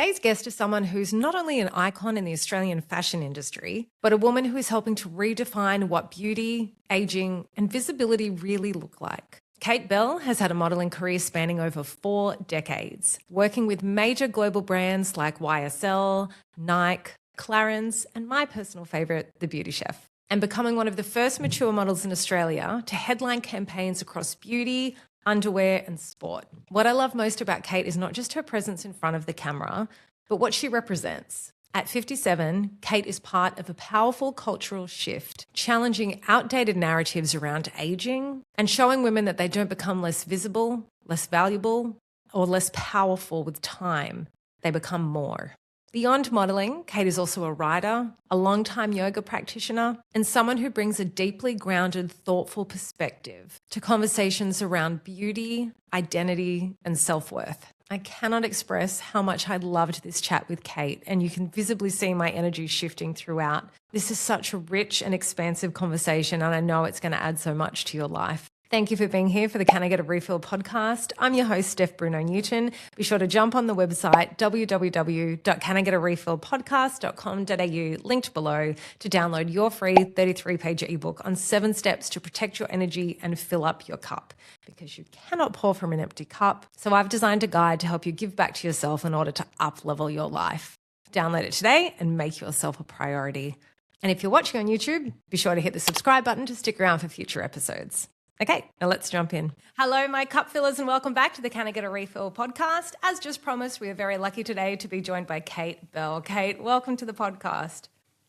Today's guest is someone who's not only an icon in the Australian fashion industry, but a woman who is helping to redefine what beauty, aging, and visibility really look like. Kate Bell has had a modelling career spanning over 4 decades, working with major global brands like YSL, Nike, Clarins, and my personal favourite, The Beauty Chef, and becoming one of the first mature models in Australia to headline campaigns across beauty, underwear and sport. What I love most about Kate is not just her presence in front of the camera, but what she represents. At 57, Kate is part of a powerful cultural shift, challenging outdated narratives around aging and showing women that they don't become less visible, less valuable, or less powerful with time. They become more. Beyond modelling, Kate is also a writer, a long-time yoga practitioner, and someone who brings a deeply grounded, thoughtful perspective to conversations around beauty, identity, and self-worth. I cannot express how much I loved this chat with Kate, and you can visibly see my energy shifting throughout. This is such a rich and expansive conversation, and I know it's going to add so much to your life. Thank you for being here for the Can I Get a Refill podcast. I'm your host, Steph Bruno-Newton. Be sure to jump on the website, www.canigetarefillpodcast.com.au, linked below, to download your free 33-page ebook on 7 steps to protect your energy and fill up your cup, because you cannot pour from an empty cup. So I've designed a guide to help you give back to yourself in order to up-level your life. Download it today and make yourself a priority. And if you're watching on YouTube, be sure to hit the subscribe button to stick around for future episodes. Okay, now let's jump in. Hello, my cup fillers, and welcome back to the Can I Get a Refill podcast. As just promised, we are very lucky today to be joined by Kate Bell. Kate, welcome to the podcast.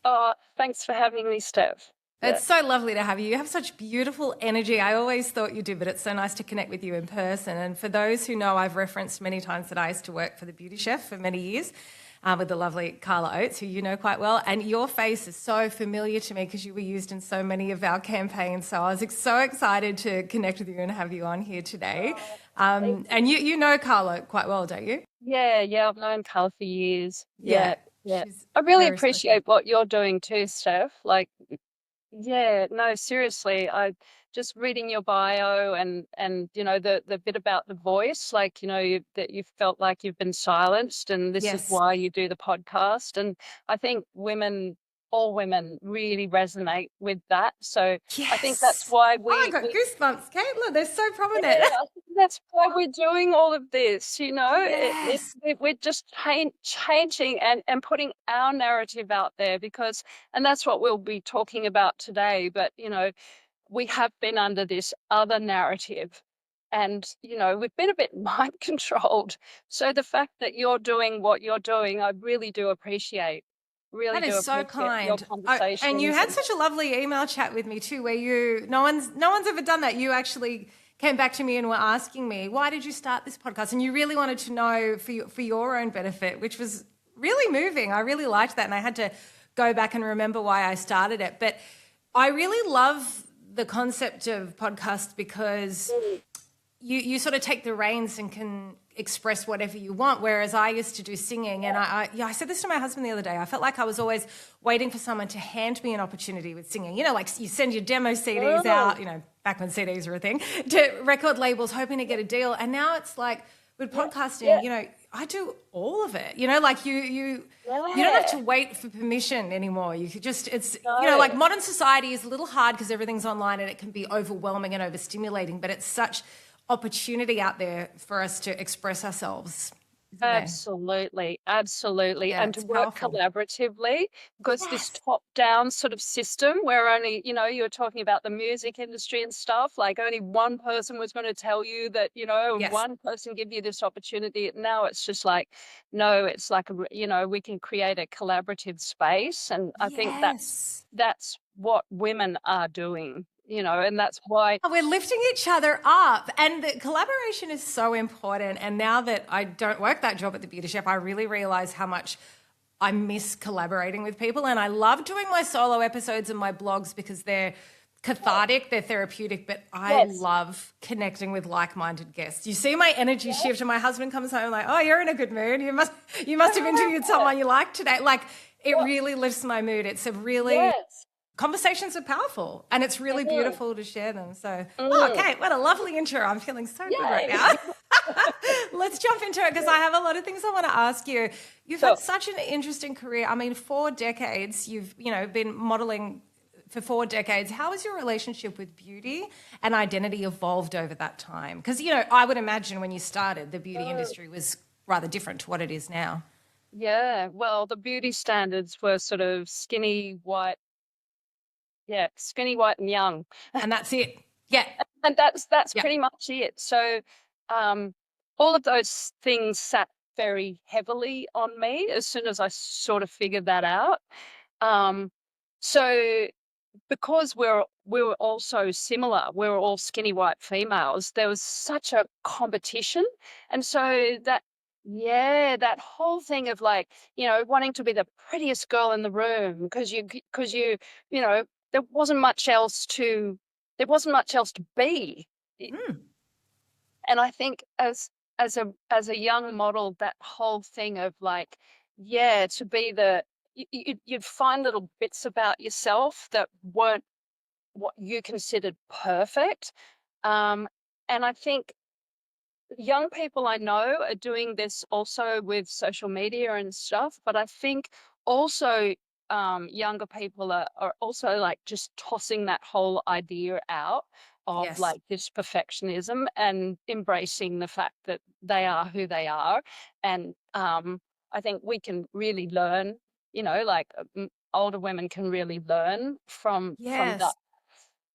Oh, thanks for having me, Steph. It's so lovely to have you. You have such beautiful energy. I always thought you did, but it's so nice to connect with you in person. And for those who know, I've referenced many times that I used to work for The Beauty Chef for many years. With the lovely Carla Oates, who you know quite well. And your face is so familiar to me because you were used in so many of our campaigns. So I was so excited to connect with you and have you on here today. And you know Carla quite well, don't you? Yeah, I've known Carla for years. Yeah. I really appreciate what you're doing too, Steph. Seriously, I just reading your bio and you know the bit about the voice, that you felt like you've been silenced, and this is why you do the podcast. And I think all women really resonate with that. So I think that's why I got goosebumps, Kate. Look, they're so prominent. Yeah, I think that's why we're doing all of this. We're just changing and putting our narrative out there, and that's what we'll be talking about today. But we have been under this other narrative, and we've been a bit mind controlled. So the fact that you're doing what you're doing, I really do appreciate. Really, that is so kind. And you had such a lovely email chat with me too, where no one's ever done that. You actually came back to me and were asking me, why did you start this podcast? And you really wanted to know for your own benefit, which was really moving. I really liked that, and I had to go back and remember why I started it. But I really love the concept of podcasts because you sort of take the reins and can express whatever you want, whereas I used to do singing. And I said this to my husband the other day. I felt like I was always waiting for someone to hand me an opportunity with singing. Like you send your demo CDs out, back when CDs were a thing, to record labels hoping to get a deal. And now it's like with podcasting, I do all of it. You don't have to wait for permission anymore. You could just, modern society is a little hard because everything's online and it can be overwhelming and overstimulating, but it's such opportunity out there for us to express ourselves. Absolutely. Yeah, and to work collaboratively, because this top-down sort of system where only, you were talking about the music industry and stuff, like only one person was going to tell you that, one person give you this opportunity. Now it's just like, no, it's like, we can create a collaborative space. And I think that's what women are doing. And that's why we're lifting each other up, and the collaboration is so important. And now that I don't work that job at The Beauty Chef, I really realize how much I miss collaborating with people. And I love doing my solo episodes and my blogs because they're cathartic, they're therapeutic, but I love connecting with like-minded guests. You see my energy shift, and my husband comes home like, oh, you're in a good mood. You must have interviewed someone you like today. Like, it really lifts my mood. It's a really conversations are powerful, and it's really beautiful to share them. So, okay, what a lovely intro. I'm feeling so good right now. Let's jump into it because I have a lot of things I want to ask you. You've So, had such an interesting career. I mean, 4 decades, you've, been modeling for 4 decades. How has your relationship with beauty and identity evolved over that time? Because, I would imagine when you started, the beauty uh, industry was rather different to what it is now. yeah, well, the beauty standards were sort of skinny, white, yeah, skinny, white, and young. And that's it. Yeah. And that's Yeah. pretty much it. So, um, all of those things sat very heavily on me as soon as I sort of figured that out. Um, so because we were all so similar, we were all skinny white females, there was such a competition. And so that whole thing of like, wanting to be the prettiest girl in the room you know, there wasn't much else to there wasn't much else to be. Mm. And I think as a young model, that whole thing of like, yeah, to be you'd find little bits about yourself that weren't what you considered perfect. Um, and I think young people I know are doing this also with social media and stuff, but I think also younger people are also like just tossing that whole idea out of Yes. like this perfectionism and embracing the fact that they are who they are. And I think we can really learn, like older women can really learn Yes.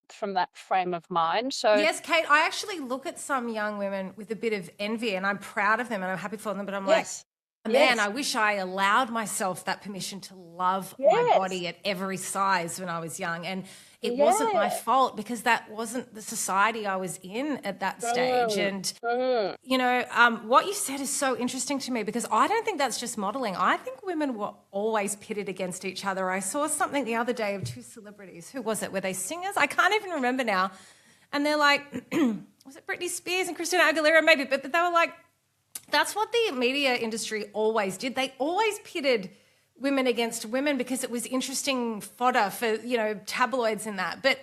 from that frame of mind. So Yes, Kate, I actually look at some young women with a bit of envy and I'm proud of them and I'm happy for them, but I'm like, yes, man, I yes, wish I allowed myself that permission to love my yes. body at every size when I was young. And it wasn't my Yeah. fault because that wasn't the society I was in at that stage. Mm, And mm. what you said is so interesting to me because I don't think that's just modeling. I think women were always pitted against each other. I saw something the other day of two celebrities. Who was it? Were they singers? I can't even remember now. And they're like, was it Britney Spears and Christina Aguilera? Maybe, but they were like, that's what the media industry always did. They always pitted women against women because it was interesting fodder for, tabloids and that. But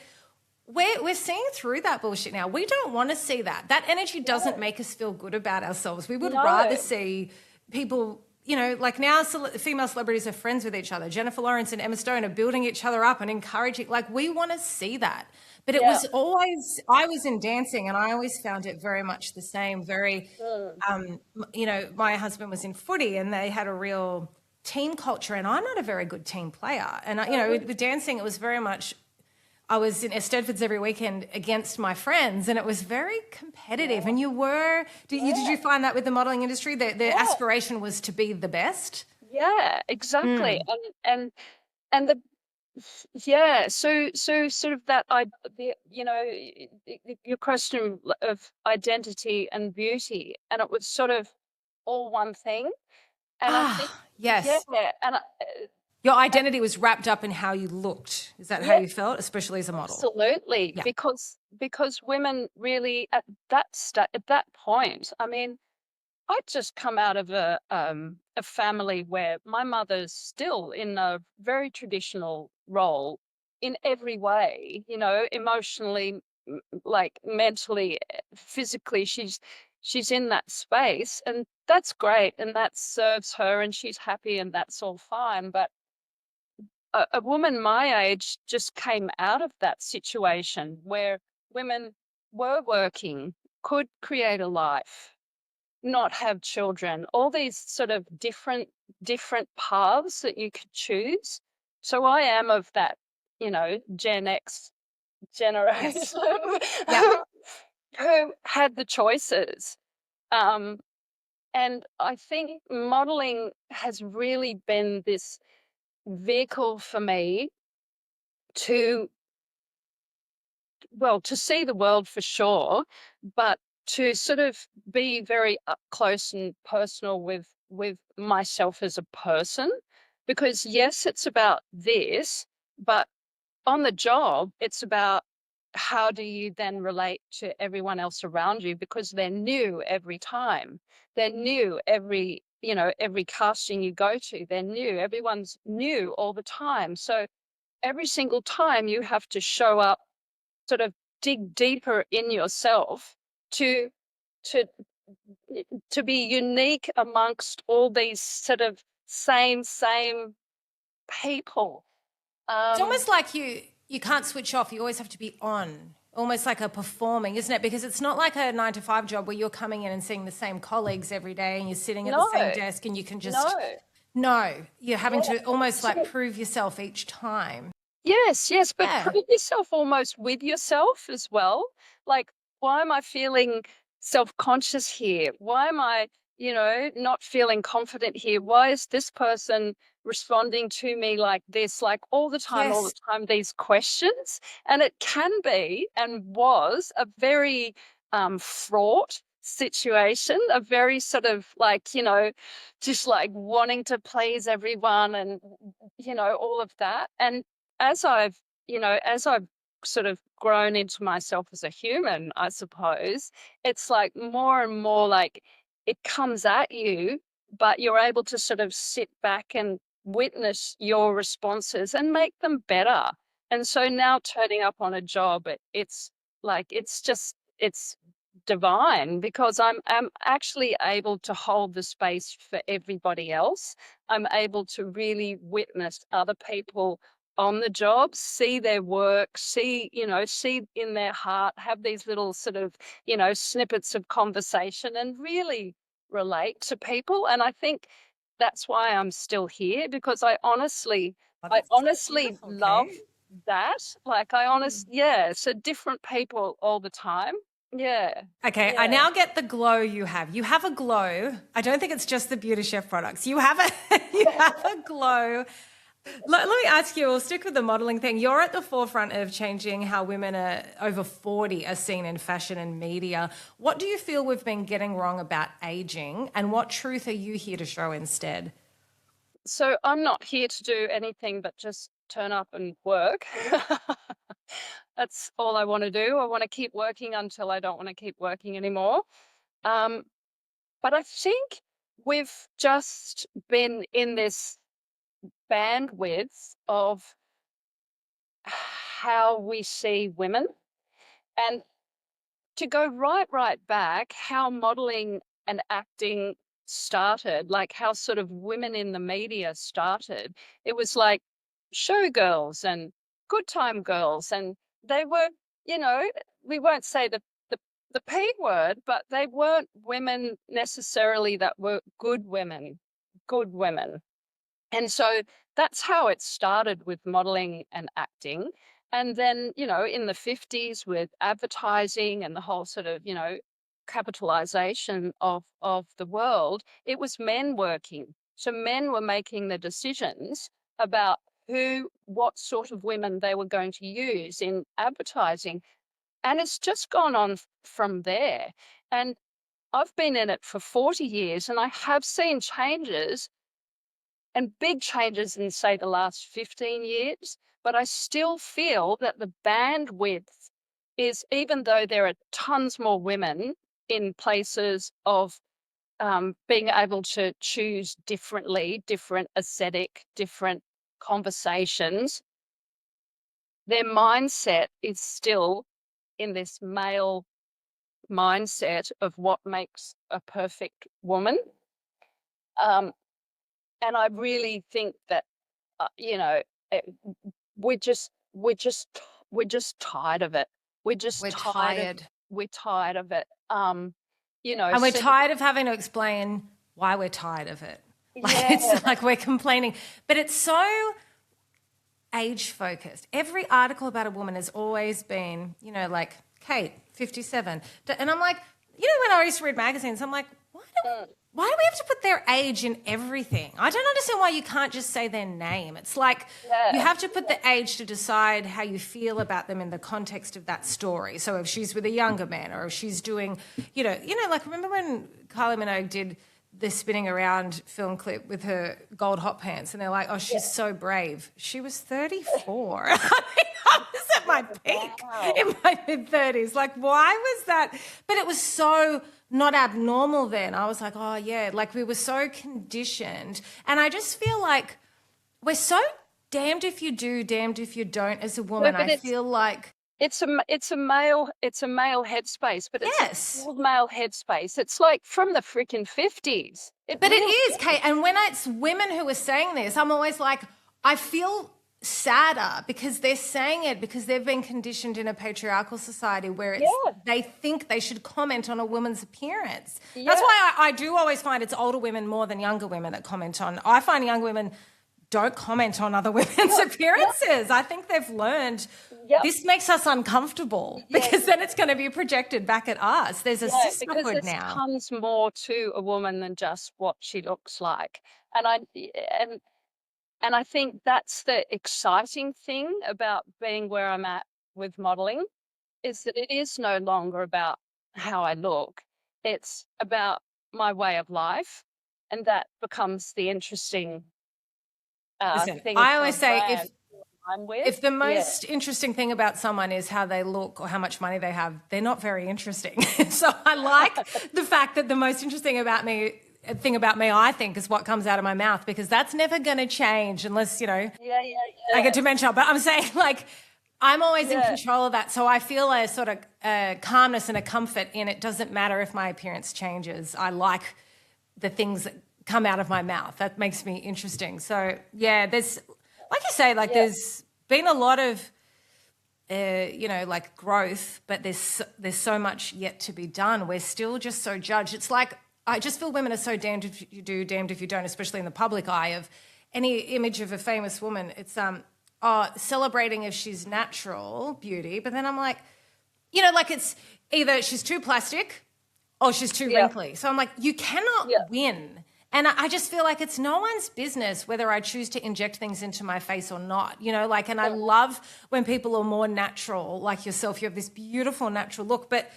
we're seeing through that bullshit now. We don't want to see that. That energy doesn't make us feel good about ourselves. We would rather No. see people, like now female celebrities are friends with each other. Jennifer Lawrence and Emma Stone are building each other up and encouraging. Like we want to see that. But it Yeah. was always, I was in dancing and I always found it very much the same, very, Mm. my husband was in footy and they had a real team culture and I'm not a very good team player. And, with dancing, it was very much, I was in Stedfords every weekend against my friends and it was very competitive. And did you find that with the modeling industry, the Yeah. aspiration was to be the best? Yeah, exactly. Mm. And the yeah, so sort of your question of identity and beauty, and it was sort of all one thing. And I think, Ah, yeah, yes. and Your identity was wrapped up in how you looked. Is that how yeah, you felt, especially as a model? absolutely, Yeah. because women really at that point, I mean, I'd just come out of a family where my mother's still in a very traditional role in every way, emotionally, like mentally, physically, she's in that space, and that's great, and that serves her, and she's happy, and that's all fine. But a woman my age just came out of that situation where women were working, could create a life, not have children, all these sort of different paths that you could choose. So I am of that, Gen X generation Yes. Yep. who had the choices. Um, and I think modeling has really been this vehicle for me to, well, to see the world for sure, but to sort of be very up close and personal with myself as a person. Because yes, it's about this, but on the job, it's about how do you then relate to everyone else around you, because they're new every time. They're new every casting you go to, they're new. Everyone's new all the time. So every single time you have to show up, sort of dig deeper in yourself to to to be unique amongst all these sort of same people. It's almost like you can't switch off. You always have to be on, almost like a performing, isn't it? Because it's not like a 9 to 5 job where you're coming in and seeing the same colleagues every day and you're sitting at the No, same desk and you can just, no. no, you're having Yeah. to almost like prove yourself each time. Yes, but Yeah. prove yourself almost with yourself as well. Like, why am I feeling self-conscious here? Why am I, not feeling confident here? Why is this person responding to me like this, like all the Yes. time, these questions? And it can be and was a very fraught situation, a very sort of like, just like wanting to please everyone and, all of that. And as I've sort of grown into myself as a human, I suppose, it's like more and more like it comes at you, but you're able to sort of sit back and witness your responses and make them better. And so now turning up on a job, it's like it's divine because I'm actually able to hold the space for everybody else. I'm able to really witness other people on the job, see their work, see in their heart, have these little sort of, snippets of conversation and really relate to people. And I think that's why I'm still here because Oh, I that's so honestly beautiful, love Kate. that. Like yeah, so different people all the time. Yeah. Okay, I Yeah. now get the glow you have. You have a glow. I don't think it's just the Beauty Chef products. You have a you have a glow. Let me ask you, we'll stick with the modeling thing. You're at the forefront of changing how women are over 40 are seen in fashion and media. What do you feel we've been getting wrong about aging, and what truth are you here to show instead? So I'm not here to do anything but just turn up and work. That's all I want to do. I want to keep working until I don't want to keep working anymore. Um, but I think we've just been in this bandwidth of how we see women. And to go right back, how modeling and acting started, like how sort of women in the media started, it was like showgirls and good time girls. And they were, you know, we won't say the P word, but they weren't women necessarily that were good women. And so that's how it started with modeling and acting. And then, in the 50s with advertising and the whole sort of, capitalization of the world, it was men working. So men were making the decisions about what sort of women they were going to use in advertising. And it's just gone on from there. And I've been in it for 40 years and I have seen changes and big changes in, say, the last 15 years. But I still feel that the bandwidth is, even though there are tons more women in places of being able to choose differently, different aesthetic, different conversations, their mindset is still in this male mindset of what makes a perfect woman. And I really think that you know, it, we're just we're just we're just tired of it. We're just We're tired of tired. we're tired of it. And we're See, tired of having to explain why we're tired of it. Like yeah, it's like we're complaining. But it's so age focused. Every article about a woman has always been, like Kate, 57. And I'm like, when I used to read magazines, I'm like, why do we have to put their age in everything? I don't understand why you can't just say their name. It's like you yeah, have to put the age to decide how you feel about them in the context of that story. So if she's with a younger man or if she's doing, like remember when Kylie Minogue did the spinning around film clip with her gold hot pants and they're like, oh, she's so brave. She was 34. I mean, I was at my peak wow. in my mid-30s. Like, why was that? But it was so not abnormal then. I was like, oh, yeah, like we were so conditioned. And I just feel like we're so damned if you do, damned if you don't as a No, woman. but I feel like it's a male headspace, but it's a Yes. old male headspace. It's like from the freaking 50s. It But it really is, is. Kate. And when it's women who are saying this, I'm always like, I feel sadder because they're saying it because they've been conditioned in a patriarchal society where Yeah, they think they should comment on a woman's appearance. That's yeah, why I do always find it's older women more than younger women that comment on. I find younger women don't comment on other women's yeah, yeah, appearances. I think they've learned yep, this makes us uncomfortable yeah, because then it's going to be projected back at us. There's a yeah, because sisterhood this now. comes more to a woman than just what she looks like. And I and and I think that's the exciting thing about being where I'm at with modeling, is that it is no longer about how I look. It's about my way of life. And that becomes the interesting Listen, thing I for a always say brand I'm with. if the Yeah. most interesting thing about someone is how they look or how much money they have, they're not very interesting. So I like the fact that the most interesting about me thing about me, I think, is what comes out of my mouth because that's never going to change unless, Yeah, yeah, I yeah. get dementia. But I'm saying like I'm always in Yeah. control of that. So I feel a sort of calmness and a comfort in it. Doesn't matter if my appearance changes. I like the things that come out of my mouth. That makes me interesting. So yeah, there's, like you say, like Yeah. there's been a lot of, like growth, but there's so much yet to be done. We're still just so judged. It's like I just feel women are so damned if you do, damned if you don't, especially in the public eye of any image of a famous woman. It's celebrating if she's natural beauty, but then I'm like, like it's either she's too plastic or she's too Yeah. wrinkly. So I'm like, you cannot Yeah. win. And I just feel like it's no one's business whether I choose to inject things into my face or not, and I Yeah. love when people are more natural, like yourself. You have this beautiful natural look, but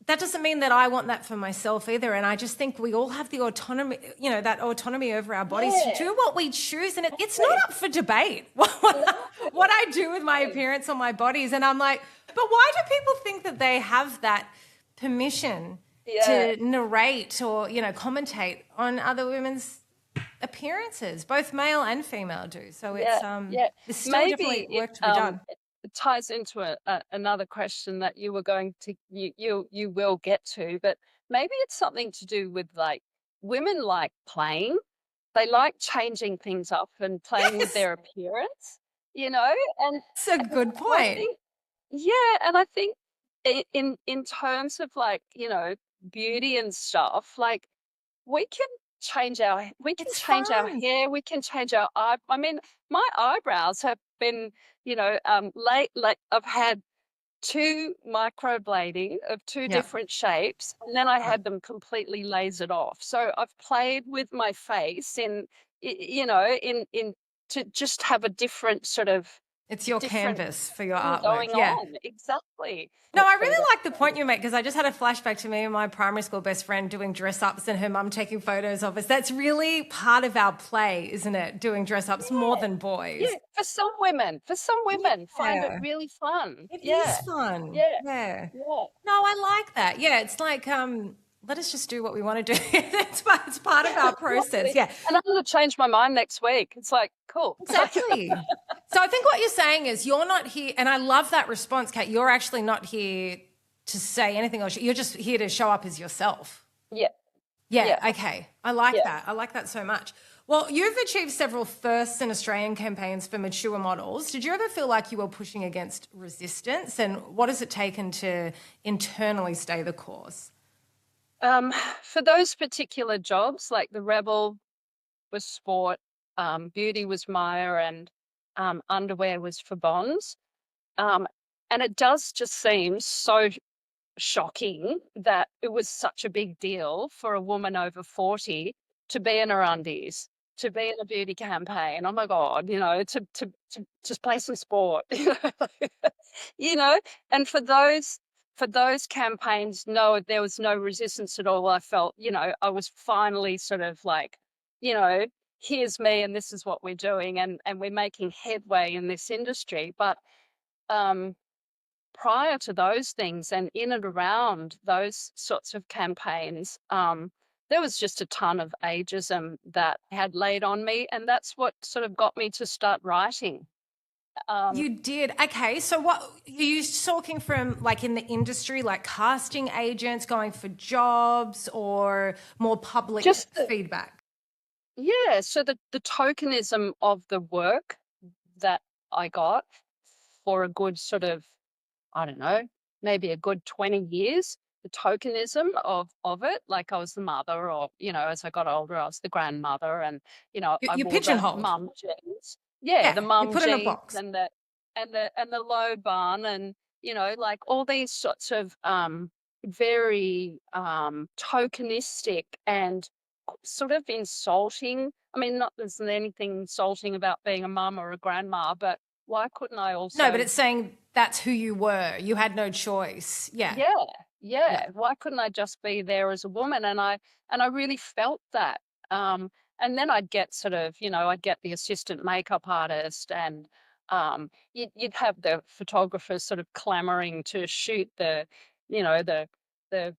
that doesn't mean that I want that for myself either. And I just think we all have the autonomy, that autonomy over our bodies to Yeah. do what we choose. And it's not Exactly. up for debate what I do with my Exactly. appearance on my bodies. And I'm like, but why do people think that they have that permission Yeah. to narrate or, commentate on other women's appearances? Both male and female do. So Yeah. Yeah. there's still Maybe definitely work to be done. it ties into another question that you were going to you will get to, but maybe it's something to do with like women like playing. They like changing things up and playing with Yes, their appearance, you know, and, it's a and good I point. think yeah, and I think in terms of like, beauty and stuff, like we can It's change our fun. hair, we can change our I mean, my eyebrows have been, late I've had two microblading of two Yeah. different shapes, and then I had them completely lasered off. So I've played with my face in to just have a different sort of It's your different canvas for your thing artwork. going Yeah. on. Exactly. No, I Exactly. really That's like the point you make because I just had a flashback to me and my primary school best friend doing dress ups and her mum taking photos of us. That's really part of our play, isn't it? Doing dress ups more yeah. than Yeah, boys. for some women find it Yeah. really fun. It is Yeah. fun. Yeah. Yeah. Yeah. No, I like that. Yeah, it's like let us just do what we want to do. It's part of our process. Exactly. Yeah. And I'm gonna change my mind next week. It's like, cool. Exactly. So I think what you're saying is you're not here, and I love that response, Kate. You're actually not here to say anything else. You're just here to show up as yourself. Yeah. Yeah, Yeah. okay. I like Yeah. that. I like that so much. Well, you've achieved several firsts in Australian campaigns for mature models. Did you ever feel like you were pushing against resistance? And what has it taken to internally stay the course? For those particular jobs, like the Rebel was sport, beauty was Myer, and underwear was for Bonds. Um, and it does just seem so shocking that it was such a big deal for a woman over 40 to be in her undies, to be in a beauty campaign. Oh my God, to just play some sport, you know, and for those campaigns, no, there was no resistance at all. I felt, I was finally sort of like, you know, here's me and this is what we're doing and we're making headway in this industry. But um prior to those things and in and around those sorts of campaigns, there was just a ton of ageism that had laid on me. And that's what sort of got me to start writing. You did. Okay. So what are you talking from, like in the industry, like casting agents going for jobs, or more public Just feedback? yeah, so the tokenism of the work that I got for a good sort of, I don't know, maybe a good 20 years, the tokenism of it, like I was the mother, or, as I got older, I was the grandmother, and, I You're wore the pigeonholed. mum jeans. Yeah, the Yeah. You're mum put in a jeans box. and the low bun, and, like all these sorts of very tokenistic and sort of insulting. I mean, not there's anything insulting about being a mum or a grandma, but why couldn't I No, but also, it's saying that's who you were. You had no choice. Yeah. yeah, Yeah. yeah, why couldn't I just be there as a woman? And I really felt that. And then I'd get sort of, I'd get the assistant makeup artist, and you'd have the photographers sort of clamoring to shoot the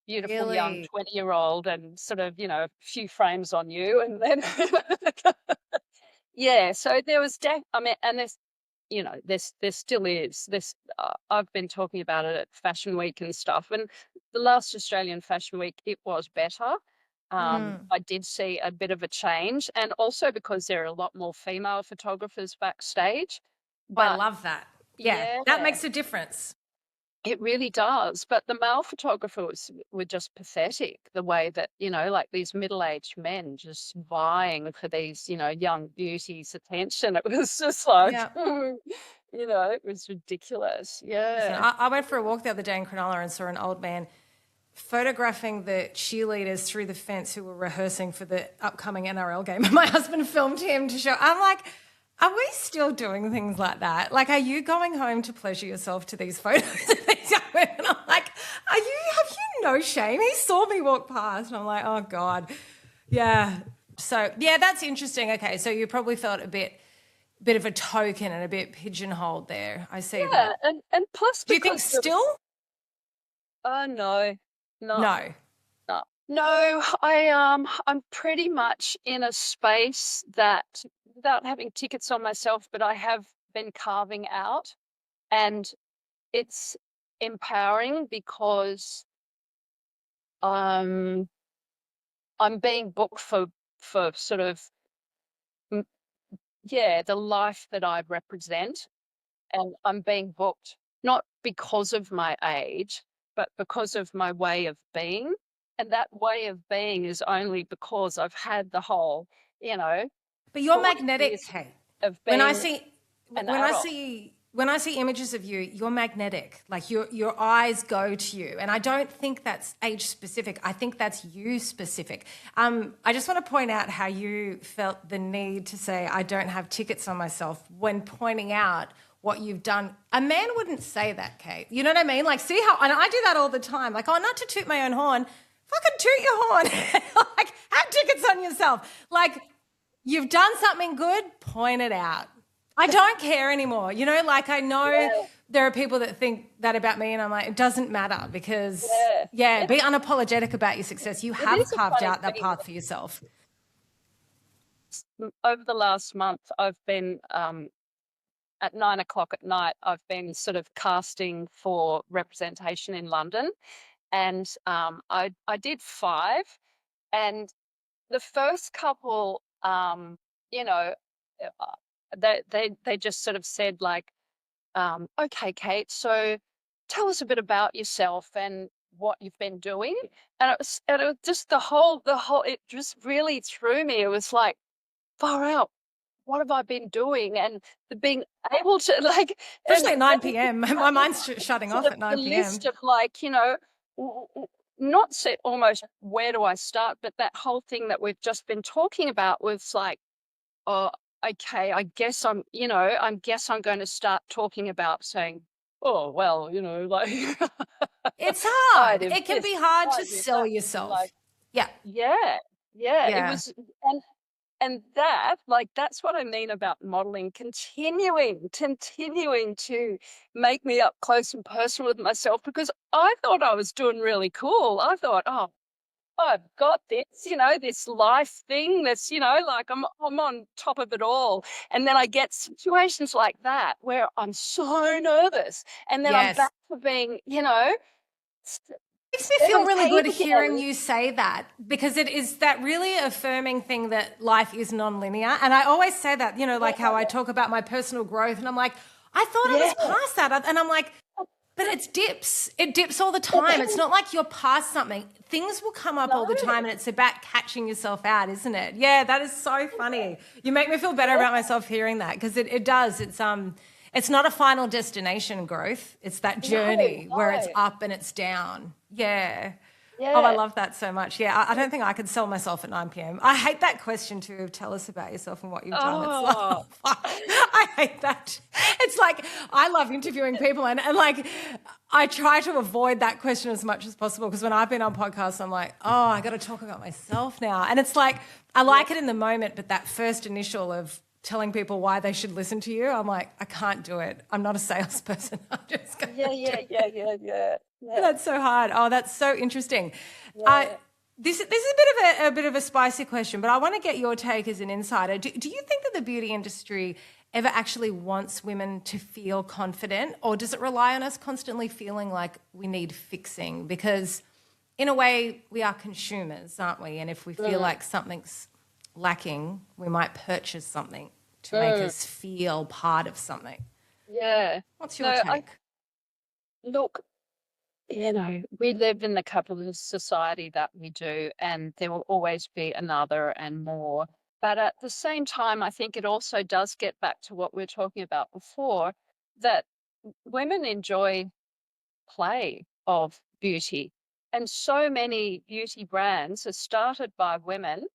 beautiful young Really? 20-year-old, and sort of, a few frames on you, and then yeah, so there was I mean, and there still is this. I've been talking about it at Fashion Week and stuff, and the last Australian Fashion Week, it was better. Mm. I did see a bit of a change, and also because there are a lot more female photographers backstage. Oh, I But love that. Yeah. yeah, That makes a difference. it really does. But the male photographers were just pathetic, the way that, like these middle-aged men just vying for these, young beauties' attention. It was just like, Yeah. it was ridiculous. Listen, Yeah. I went for a walk the other day in Cronulla and saw an old man photographing the cheerleaders through the fence who were rehearsing for the upcoming NRL game. And my husband filmed him to show. I'm like, are we still doing things like that? Like, are you going home to pleasure yourself to these photos of these young women? I'm like, have you no shame? He saw me walk past and I'm like, oh God. Yeah. So yeah, that's interesting. Okay. So you probably felt a bit of a token and a bit pigeonholed there. I see Yeah. that. And plus, Do you think because there still? was, oh no, no, No. no. No, I'm pretty much in a space that, without having tickets on myself, but I have been carving out, and it's empowering because um I'm being booked for sort of, mm, yeah, the life that I represent, and I'm being booked not because of my age, but because of my way of being. And that way of being is only because I've had the whole, you know, But you're 40 magnetic, years Kate. of When I being see an when I adult. see when I see images of you, you're magnetic. Like your eyes go to you. And I don't think that's age specific. I think that's you specific. I just want to point out how you felt the need to say I don't have tickets on myself when pointing out what you've done. A man wouldn't say that, Kate. You know what I mean? Like, see how, and I do that all the time. Like, oh, not to toot my own horn. Fucking toot your horn. Like, have tickets on yourself. Like, you've done something good, point it out. I don't care anymore. Like I know Yeah, there are people that think that about me, and I'm like, it doesn't matter because, yeah. yeah, be unapologetic about your success. You It have is a carved funny out that thing. path for yourself. Over the last month, I've been at 9 o'clock at night, I've been sort of casting for representation in London, and I did five, and the first couple, you know, uh, they just sort of said like, okay, Kate, so tell us a bit about yourself and what you've been doing. And it was just the whole it just really threw me. It was like, far out, what have I been doing? And the being able to like, and Especially at 9 p.m. My mind's shutting sort off of at the 9 list p.m. of like, not set almost where do I start, but that whole thing that we've just been talking about was like, oh, okay, I guess I'm going to start talking about saying, oh, well, like It's I hard. did It can this, be hard I to did sell that. And like, yourself. Yeah. yeah, yeah, it Yeah. was, and that, like, that's what I mean about modeling, continuing to make me up close and personal with myself, because I thought I was doing really cool. I thought, oh, I've got this, this life thing that's, like I'm on top of it all. And then I get situations like that where I'm so nervous. And then I'm Yes. back to being, Makes me feel really 17 good hearing again. you say that, because it is that really affirming thing that life is non-linear. And I always say that, like how I talk about my personal growth, and I'm like, I thought I Yeah. was past that. And I'm like, but it's dips. It dips all the time. It's not like you're past something. Things will come up No. all the time, and it's about catching yourself out, isn't it? Yeah, that is so funny. You make me feel better about myself hearing that, because it does. It's not a final destination growth. It's that journey where it's No. up and it's down. Yeah. Oh, I Yeah. love that so much. Yeah, I don't think I could sell myself at 9 p.m. I hate that question too. Tell us about yourself and what you've done. It's like, Oh, I hate that. It's like, I love interviewing people, and like, I try to avoid that question as much as possible, because when I've been on podcasts, I'm like, oh, I got to talk about myself now. And it's like, I like it in the moment, but that first initial of telling people why they should listen to you, I'm like, I can't do it. I'm not a salesperson. I'm just going to yeah. That's so hard. Oh, that's so interesting. Yeah. This is a bit of a spicy question, but I want to get your take as an insider. Do you think that the beauty industry ever actually wants women to feel confident, or does it rely on us constantly feeling like we need fixing? Because in a way, we are consumers, aren't we? And if we feel like something's lacking, we might purchase something to make us feel part of something. Yeah. What's your No, take? look, we live in the capitalist society that we do, and there will always be another and more. But at the same time, I think it also does get back to what we were talking about before, that women enjoy play of beauty. And so many beauty brands are started by women,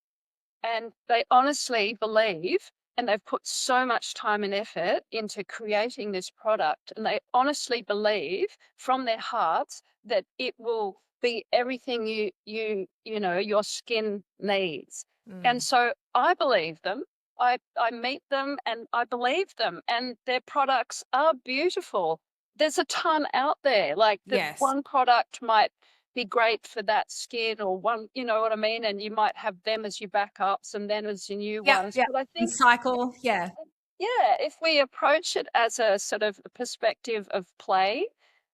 and they honestly believe, and they've put so much time and effort into creating this product, and they honestly believe from their hearts that it will be everything your skin needs. And so I believe them. I meet them and I believe them, and their products are beautiful. There's a ton out there. Like, the Yes. one product might be great for that skin, or one, you know what I mean? And you might have them as your backups and then as your new Yep. ones. Yep. But I And think, cycle. Yeah. yeah, if we approach it as a sort of perspective of play,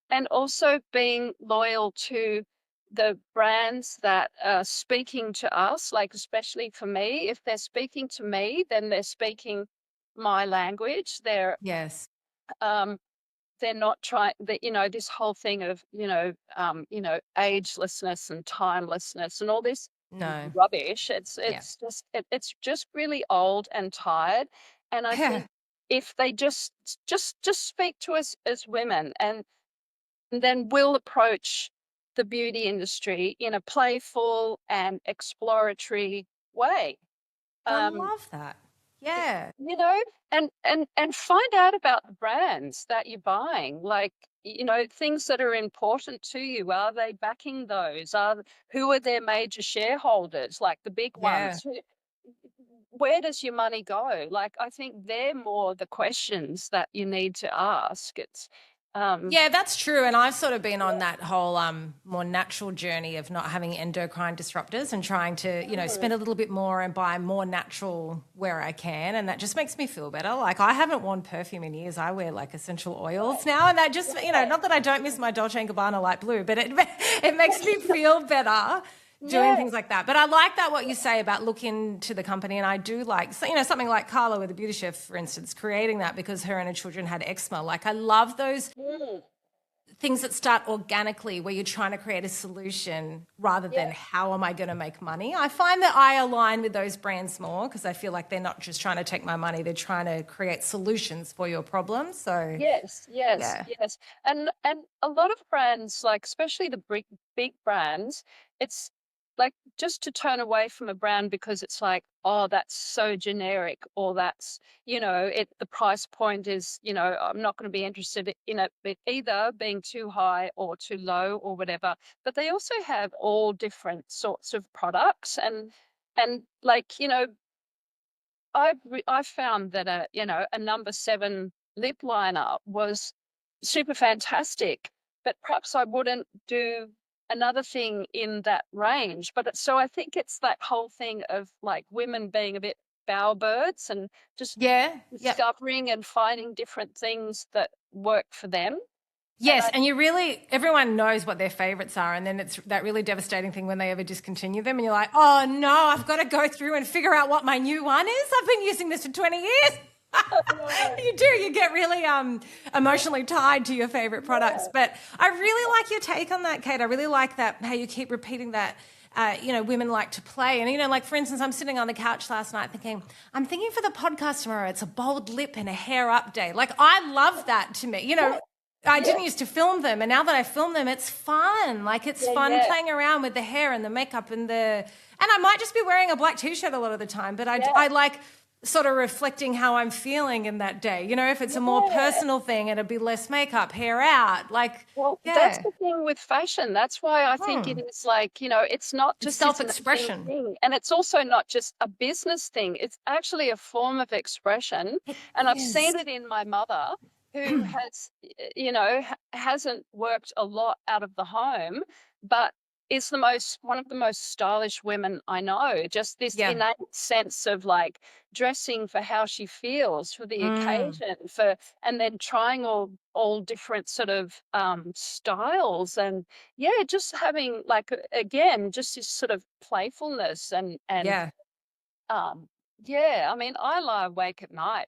and also being loyal to the brands that are speaking to us, like, especially for me, if they're speaking to me, then they're speaking my language. Yes. Um, they're not trying that, this whole thing of, agelessness and timelessness and all this No. rubbish. Yeah. It's just really old and tired. And I Yeah. think if they just speak to us as women, and then we'll approach the beauty industry in a playful and exploratory way. I Um, love that. Yeah. you know and find out about the brands that you're buying, like, things that are important to you. Are they backing those? Who are their major shareholders, like the big Yeah. ones? Where does your money go? Like, I think they're more the questions that you need to ask. It's Yeah, that's true. And I've sort of been on that whole more natural journey of not having endocrine disruptors, and trying to, spend a little bit more and buy more natural where I can. And that just makes me feel better. Like, I haven't worn perfume in years. I wear like essential oils now. And that just, not that I don't miss my Dolce & Gabbana light blue, but it makes me feel better doing yeah. things like that. But I like that, what you say about look into the company. And I do like, so, something like Carla with the Beauty Chef, for instance, creating that because her and her children had eczema. Like, I love those Mm, things that start organically, where you're trying to create a solution rather than yeah. how am I going to make money. I find that I align with those brands more, because I feel like they're not just trying to take my money, they're trying to create solutions for your problems. So yeah. Yes. And a lot of brands, like especially the big brands, it's like, just to turn away from a brand because it's like, oh, that's so generic, or that's, the price point is, I'm not going to be interested in it, but either being too high or too low or whatever. But they also have all different sorts of products, and like, I've found that a number 7 lip liner was super fantastic, but perhaps I wouldn't do another thing in that range. But so I think it's that whole thing of like women being a bit bowerbirds and just Yeah. Yep. discovering and finding different things that work for them. And Yes, and everyone knows what their favorites are, and then it's that really devastating thing when they ever discontinue them, and you're like, oh no, I've got to go through and figure out what my new one is. I've been using this for 20 years. You do. You get really emotionally tied to your favorite products. But I really like your take on that, Kate. I really like that, how you keep repeating that. Women like to play. And, like, for instance, I'm sitting on the couch last night I'm thinking for the podcast tomorrow, it's a bold lip and a hair up day. Like, I love that to me. I didn't used to film them, and now that I film them, it's fun. Like, it's fun playing around with the hair and the makeup and I might just be wearing a black t-shirt a lot of the time, but I like sort of reflecting how I'm feeling in that day. If it's a more personal thing, it'll be less makeup, hair out. Like, that's the thing with fashion. That's why I think it is like, it's not just self-expression thing. And it's also not just a business thing. It's actually a form of expression. I've seen it in my mother, who has, hasn't worked a lot out of the home, but is one of the most stylish women I know. Just this innate sense of like dressing for how she feels for the occasion, and then trying all different sort of styles, and just having like again just this sort of playfulness and I mean, I lie awake at night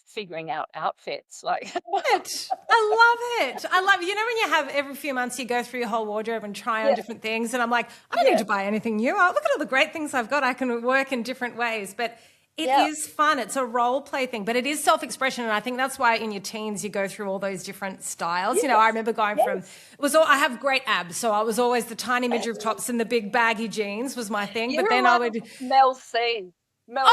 figuring out outfits. Like, I love it. When you have every few months you go through your whole wardrobe and try on different things, and I'm like, I don't need to buy anything new. Look at all the great things I've got. I can work in different ways, but it is fun. It's a role play thing, but it is self-expression, and I think that's why in your teens you go through all those different styles. I remember going from I have great abs, so I was always the tiny midriff tops and the big baggy jeans was my thing. But then I would Mel C. No,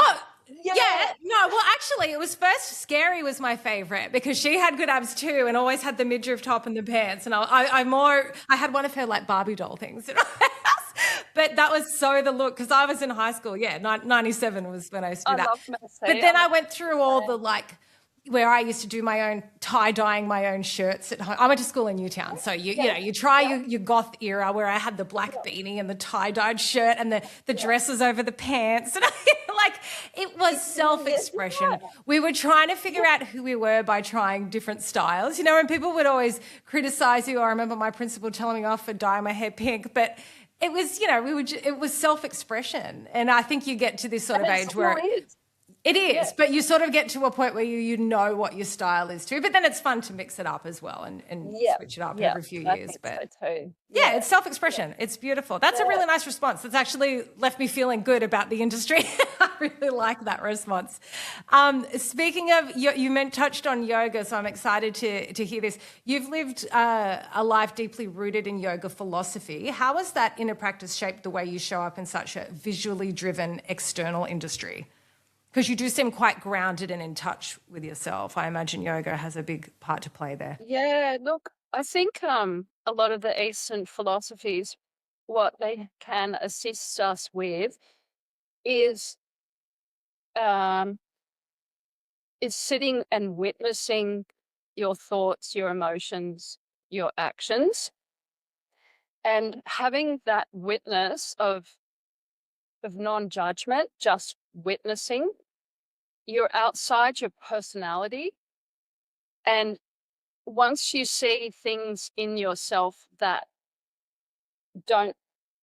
well, actually, it was first Scary was my favorite because she had good abs too and always had the midriff top and the pants. And I had one of her like Barbie doll things in my house. But that was so the look because I was in high school. 97 was when I used to do that. Love Mel C. But then I went through all the like where I used to do my own tie-dyeing my own shirts at home. I went to school in Newtown, so you try your goth era where I had the black beanie and the tie-dyed shirt and the dresses over the pants, and it was self-expression. We were trying to figure out who we were by trying different styles, and people would always criticize you. I remember my principal telling me off for dyeing my hair pink, but it was, it was self-expression, and I think you get to this sort of age where. It is, but you sort of get to a point where you know what your style is too. But then it's fun to mix it up as well and switch it up every few years. But so too. It's self-expression. It's beautiful. That's a really nice response. That's actually left me feeling good about the industry. I really like that response. Speaking of, you touched on yoga, so I'm excited to hear this. You've lived a life deeply rooted in yoga philosophy. How has that inner practice shaped the way you show up in such a visually driven external industry? Because you do seem quite grounded and in touch with yourself. I imagine yoga has a big part to play there. Yeah, look, I think a lot of the Eastern philosophies, what they can assist us with is sitting and witnessing your thoughts, your emotions, your actions, and having that witness of non-judgment, just witnessing. You're outside your personality, and once you see things in yourself that don't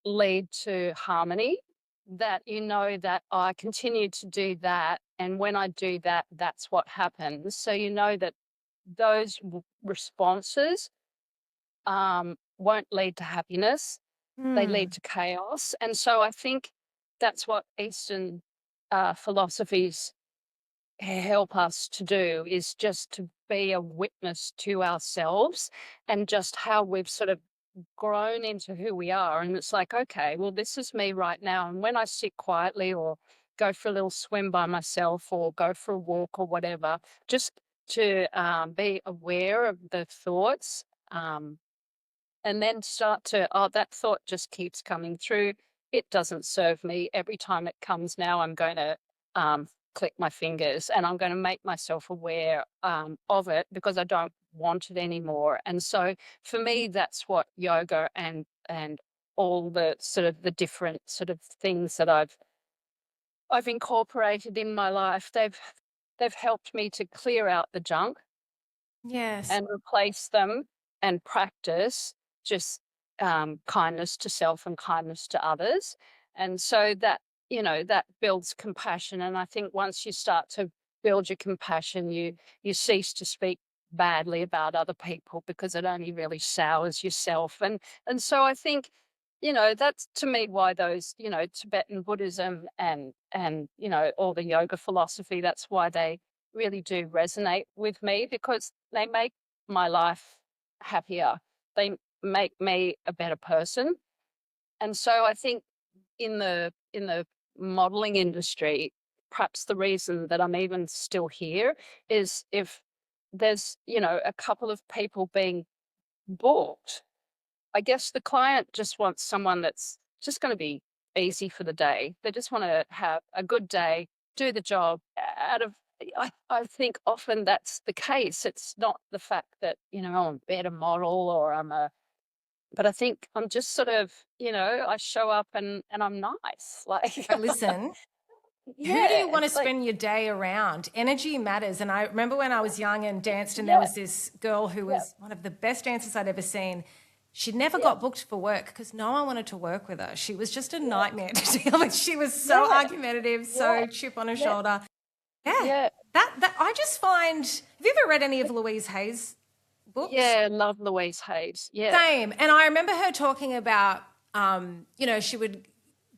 lead to harmony, that that I continue to do that, and when I do that, that's what happens. So that those responses won't lead to happiness. They lead to chaos. And so I think that's what Eastern philosophies help us to do, is just to be a witness to ourselves and just how we've sort of grown into who we are. And it's like, okay, well, this is me right now. And when I sit quietly or go for a little swim by myself or go for a walk or whatever, just to be aware of the thoughts and then start to, that thought just keeps coming through. It doesn't serve me. Every time it comes now, I'm going to click my fingers and I'm going to make myself aware of it because I don't want it anymore. And so for me, that's what yoga and all the sort of the different sort of things that I've incorporated in my life. They've helped me to clear out the junk Yes. and replace them and practice just kindness to self and kindness to others. And so that, that builds compassion. And I think once you start to build your compassion, you cease to speak badly about other people, because it only really sours yourself. And so I think, that's to me why those, Tibetan Buddhism and all the yoga philosophy, that's why they really do resonate with me, because they make my life happier. They make me a better person. And so I think in the modeling industry, perhaps the reason that I'm even still here is if there's, a couple of people being booked, I guess the client just wants someone that's just going to be easy for the day. They just want to have a good day, do the job out of. I think often that's the case. It's not the fact that, I'm a better model or but I think I'm just sort of, I show up and I'm nice. Like, But listen, who do you yeah, want to like, spend your day around? Energy matters. And I remember when I was young and danced, and there yeah, was this girl who yeah, was one of the best dancers I'd ever seen. She never yeah, got booked for work because no one wanted to work with her. She was just a yeah, nightmare to deal with. She was so yeah, argumentative, yeah, so chip on her yeah, shoulder. Yeah, yeah. that I just find. Have you ever read any of Louise Hay's books? Yeah, love Louise Hayes. Yeah, Same. And I remember her talking about, she would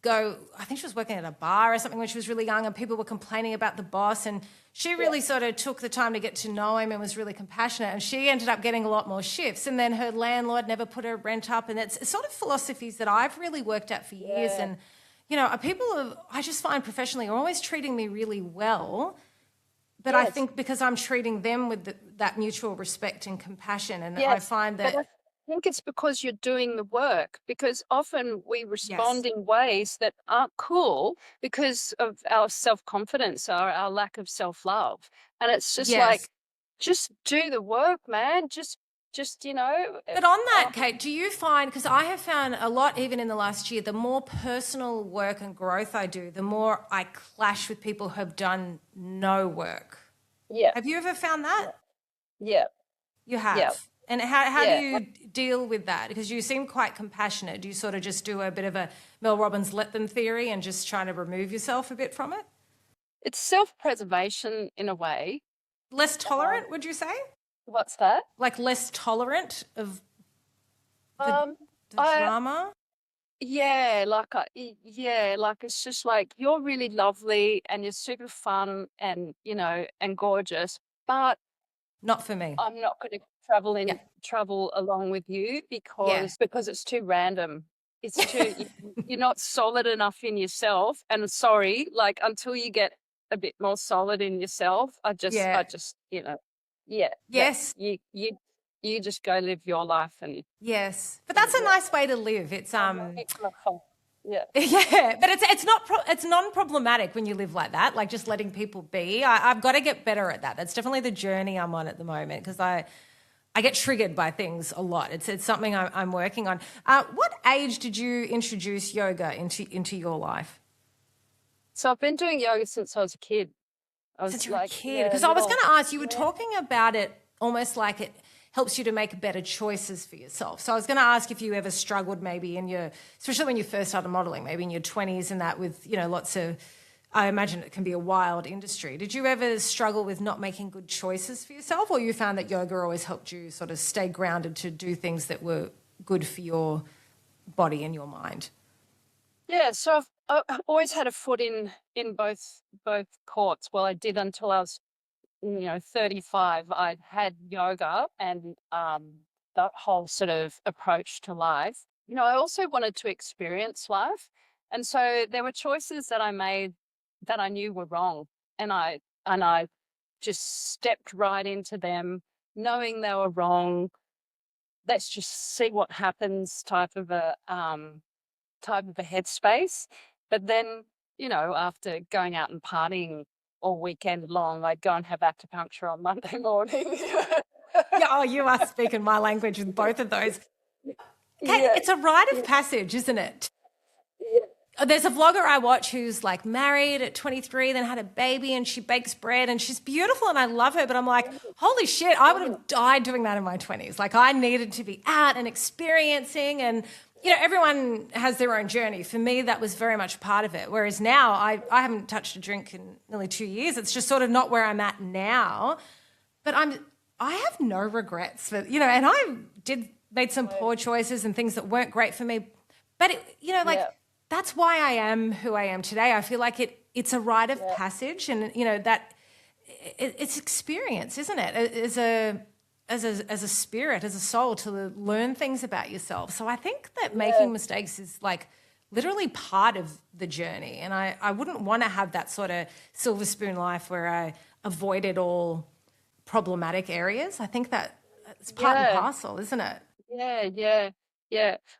go, I think she was working at a bar or something when she was really young, and people were complaining about the boss. And she yeah, really sort of took the time to get to know him and was really compassionate. And she ended up getting a lot more shifts. And then her landlord never put her rent up. And it's sort of philosophies that I've really worked at for years. yeah. And, I just find professionally are always treating me really well. But I Yes, think because I'm treating them with that mutual respect and compassion. And I yes. find But I that, think it's because you're doing the work, because often we yes. respond in ways that aren't cool because of our self-confidence or our lack of self-love. And it's just Yes. like, just do the work, man. Just, But on that, Kate, do you find, because I have found a lot, even in the last year, the more personal work and growth I do, the more I clash with people who have done no work. yeah, Have you ever found that? yeah, yeah, You yeah, have. And how do yeah. you deal with that? Because you seem quite compassionate. Do you sort of just do a bit of a Mel Robbins let them theory and just trying to remove yourself a bit from it? It's self-preservation in a way. Less Um, tolerant, would you say? what's that? Like less tolerant of the, Um, the I drama? Yeah, yeah, like it's just like you're really lovely and you're super fun and and gorgeous, but Not for me. I'm not going to Yeah. travel along with you Yeah. because it's too random. It's too you're not solid enough in yourself. And sorry, like until you get a bit more solid in yourself, Yeah. yeah, that Yes. you just go live your life and Yes, but that's a yeah, nice way to live. It's I'm not yeah. yeah, but it's not it's non-problematic when you live like that, like just letting people be. I've got to get better at that. That's definitely the journey I'm on at the moment because I get triggered by things a lot. It's something I'm working on. What age did you introduce yoga into your life? So I've been doing yoga since I was a kid. I Since was you were a like, kid? yeah, Because I was going to ask, you were yeah, talking about it almost like it helps you to make better choices for yourself. So I was going to ask if you ever struggled maybe especially when you first started modeling, maybe in your 20s and that with, lots of, I imagine it can be a wild industry. Did you ever struggle with not making good choices for yourself, or you found that yoga always helped you sort of stay grounded to do things that were good for your body and your mind? yeah. So I've always had a foot in both courts. Well, I did until I was 35. I had yoga and that whole sort of approach to life. I also wanted to experience life, and so there were choices that I made that I knew were wrong, and I just stepped right into them, knowing they were wrong. Let's just see what happens type of a headspace. But then, after going out and partying all weekend long, I'd go and have acupuncture on Monday morning. Yeah, oh, you are speaking my language with both of those. Kate, it's a rite of passage, isn't it? There's a vlogger I watch who's like married at 23, then had a baby, and she bakes bread, and she's beautiful, and I love her. But I'm like, holy shit, I would have died doing that in my 20s. Like, I needed to be out and experiencing, and everyone has their own journey. For me, that was very much a part of it. Whereas now, I haven't touched a drink in nearly 2 years. It's just sort of not where I'm at now. But I have no regrets for and I made some poor choices and things that weren't great for me. But that's why I am who I am today. I feel like it's a rite of passage, and that it's experience, isn't it? As a spirit, as a soul, to learn things about yourself. So I think that making mistakes is like literally part of the journey. And I wouldn't want to have that sort of silver spoon life where I avoided all problematic areas. I think that it's part and parcel, isn't it? Yeah.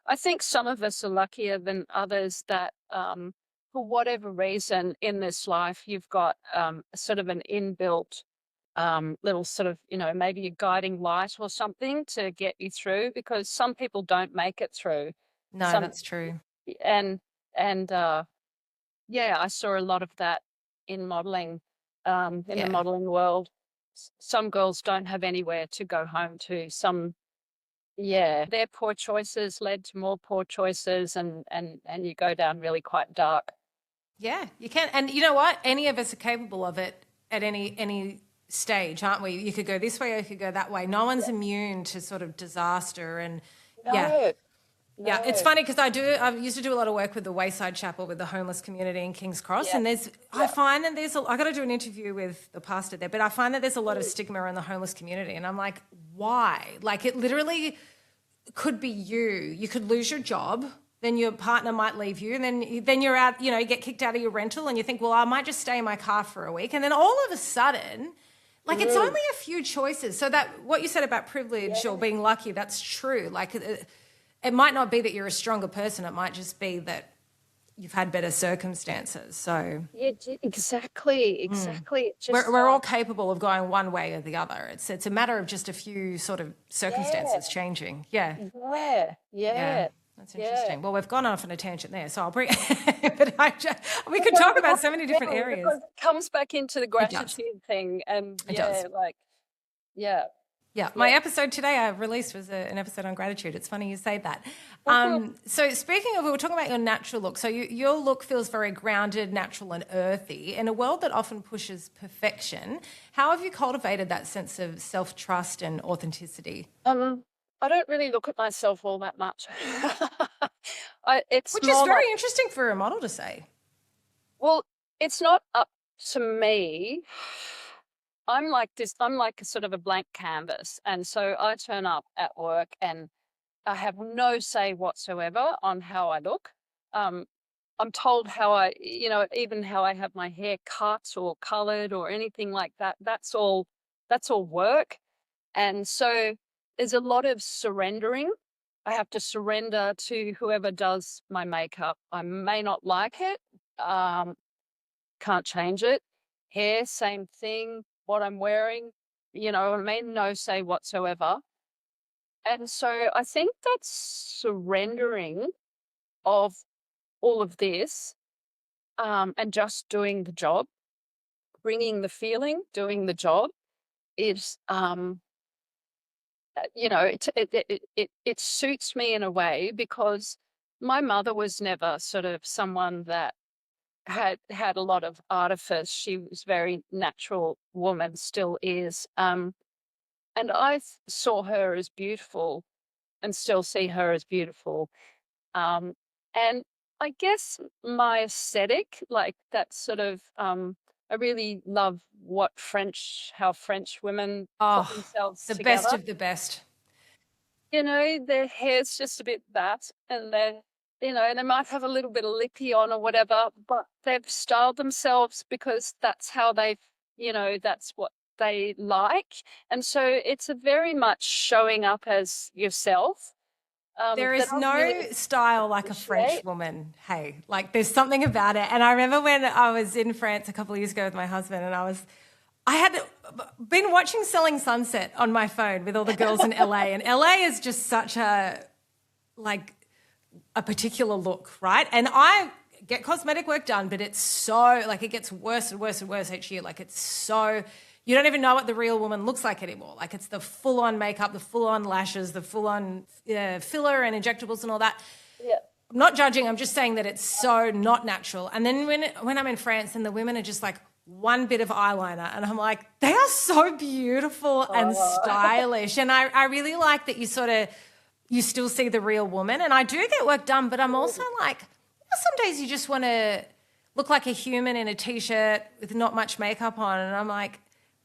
I think some of us are luckier than others that, for whatever reason in this life, you've got sort of an inbuilt little sort of, maybe a guiding light or something to get you through, because some people don't make it through. No, that's true. And I saw a lot of that in modeling, in the modeling world. Some girls don't have anywhere to go home to. Some their poor choices led to more poor choices, and you go down really quite dark. Yeah, you can. And you know what? Any of us are capable of it at any stage, aren't we? You could go this way or you could go that way. No one's immune to sort of disaster. And yeah, it's funny because I used to do a lot of work with the Wayside Chapel, with the homeless community in King's Cross. And I find that I got to do an interview with the pastor there, but I find that there's a lot of stigma in the homeless community. And I'm like, why? Like, it literally could be you. You could lose your job, then your partner might leave you, and then you're out, you get kicked out of your rental, and you think, well, I might just stay in my car for a week. And then all of a sudden, like, it's only a few choices. So that what you said about privilege or being lucky, that's true. Like, it might not be that you're a stronger person. It might just be that you've had better circumstances. So exactly. We're all capable of going one way or the other. It's a matter of just a few sort of circumstances changing. Yeah. That's interesting. Well, we've gone off on a tangent there, so I'll bring. But we could talk about so many different areas. It comes back into the gratitude thing, and my episode today I released was an episode on gratitude. It's funny you say that. So speaking of, we were talking about your natural look. So your look feels very grounded, natural and earthy in a world that often pushes perfection. How have you cultivated that sense of self-trust and authenticity? I don't really look at myself all that much. Which is very interesting for a model to say. Well, it's not up to me. I'm like this. I'm like a sort of a blank canvas. And so I turn up at work and I have no say whatsoever on how I look. I'm told how even how I have my hair cut or colored or anything like that. That's all work. And so there's a lot of surrendering. I have to surrender to whoever does my makeup. I may not like it. Can't change it. Hair, same thing. What I'm wearing, no say whatsoever. And so I think that's surrendering of all of this, and just doing the job, bringing the feeling, doing the job is, it suits me in a way, because my mother was never sort of someone that had a lot of artifice. She was very natural woman, still is. And I saw her as beautiful and still see her as beautiful. And I guess my aesthetic, like that sort of, I really love how French women put themselves the together. Best of the best. Their hair's just a bit that, and they might have a little bit of lippy on or whatever, but they've styled themselves because that's how that's what they like. And so it's a very much showing up as yourself. There is no style like a French woman. Hey, like there's something about it. And I remember when I was in France a couple of years ago with my husband, and I had been watching Selling Sunset on my phone with all the girls in LA, and LA is just such a like a particular look, right? And I get cosmetic work done, but it's so like it gets worse and worse and worse each year. Like it's so you don't even know what the real woman looks like anymore. Like it's the full-on makeup, the full-on lashes, the full-on filler and injectables and all that. Yeah. I'm not judging. I'm just saying that it's so not natural. And then when I'm in France and the women are just like one bit of eyeliner and I'm like, they are so beautiful and stylish. And I really like that you still see the real woman. And I do get work done, but I'm also like, some days you just want to look like a human in a T-shirt with not much makeup on. And I'm like,